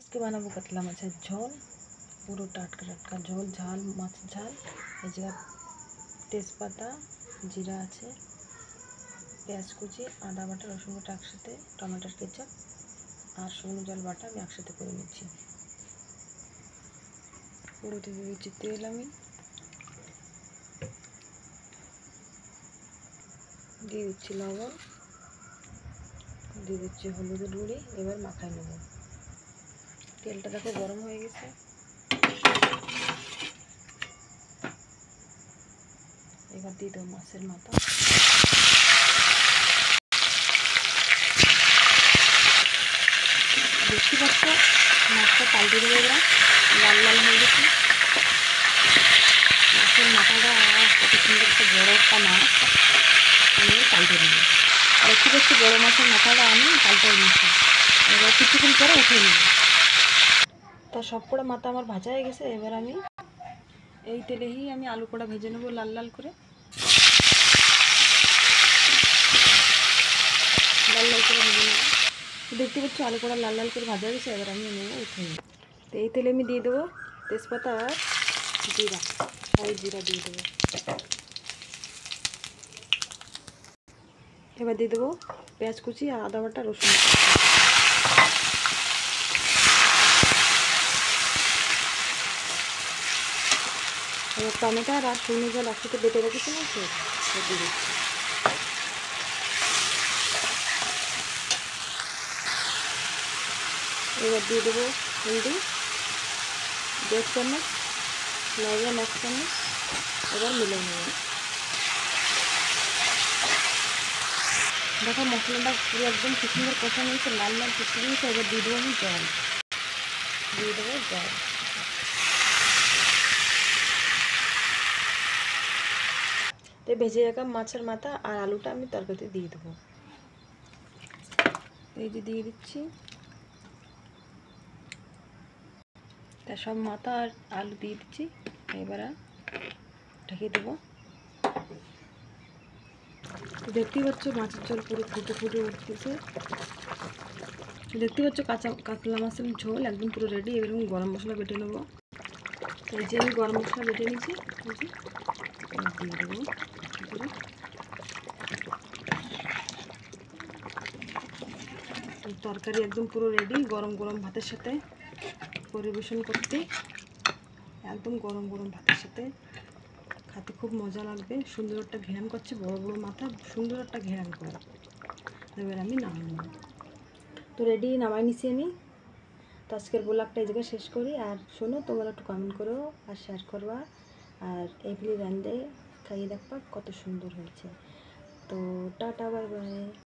আজকে বানাবো কাতলা মাছের ঝোল, পুরো টাটকা টাটকা ঝোল, ঝাল মাছের ঝাল। এই যে তেজপাতা, জিরা আছে, পেঁয়াজ কুচি, আদা বাটা, রসুন বাটা একসাথে, টমেটোর কেচাপ আর শুকনো জল বাটা আমি একসাথে করে নিচ্ছি। পুরোতে দিয়ে দিচ্ছি তেল, আমি দিয়ে দিচ্ছি লবণ, দিয়ে দিচ্ছি হলুদের গুঁড়ি। এবার মাখায় নেব। তেলটা দেখো গরম হয়ে গেছে। এবার দিয়ে দেবো মাছের মাথা। দেখতে পাচ্ছ মাছটা পাল্টে দেবো, এবার লাল লাল হয়ে গেছে। মাছের মাথাটা কত সুন্দর একটা বড় একটা মাছ, আমি পাল্টে দেবো। দেখতে পাচ্ছি বড়ো মাছের মাথাটা আমি পাল্টে নিচ্ছি। এবার কিছুক্ষণ পরে উঠিয়ে নেব। তা সব কটা মাথা আমার ভাজা হয়ে গেছে। এবার আমি এই তেলেই আমি আলু কটা ভেজে নেবো লাল লাল করে, লাল লাল করে ভেজে নেবো। দেখতে পাচ্ছ আলু কটা লাল লাল করে ভাজা গেছে। এবার আমি নেবো উঠে নেব। তো এই তেলে আমি দিয়ে দেবো তেজপাতা আর জিরা, জিরা দিয়ে দেবো। এবার দিয়ে দেবো পেঁয়াজ কুচি আর আদা বাটা, রসুন বাটা। এবার টমেটো আর শুকনো জল একসাথে বেটে রেখেছি না, সে দিয়ে দিচ্ছি। এবার দিয়ে দেবো হলদি 1.5 চামচ, লবণ 1 চামচ। এবার মিলে নেব। দেখো মশলাটা পুরো একদম কি সুন্দর কষা নিয়েছে, লাল লাল কষে নিয়েছে। এবার দিয়ে দেবো আমি জল, দিয়ে দেবো জল। তো ভেজে রাখা মাছের মাথা আর আলুটা আমি তরকারিতে দিয়ে দেবো। এই যে দিয়ে দিচ্ছি। তা সব মাথা আর আলু দিয়ে দিচ্ছি। এবার ঢেকে দেবো। দেখতেই পাচ্ছ মাছের ঝোল পুরো ফুটে ফুটে উঠতেছে। দেখতে পাচ্ছ কাতলা মাছের ঝোল একদম পুরো রেডি। এবার আমি গরম মশলা বেটে নেবো। এই যে আমি গরম মশলা বেটে নিচ্ছি, দিয়ে দেবো। তরকারি একদম পুরো রেডি। গরম গরম ভাতের সাথে পরিবেশন করতে, একদম গরম গরম ভাতের সাথে খেতে খুব মজা লাগবে। সুন্দর একটা ঘেরান করছে, বড় বড় মাথা, সুন্দর একটা ঘেরান করে। এবার আমি নামিয়ে নেব। তো রেডি, নামাই নিছি আমি। তো আজকের ব্লগটা এই জায়গায় শেষ করি। আর শোনো, তোমরা একটু কমেন্ট করো আর শেয়ার করবা, আর এইগুলি রান্ধে খাইয়ে দেখবা কত সুন্দর হয়েছে। তো টাটা, বাই বাই।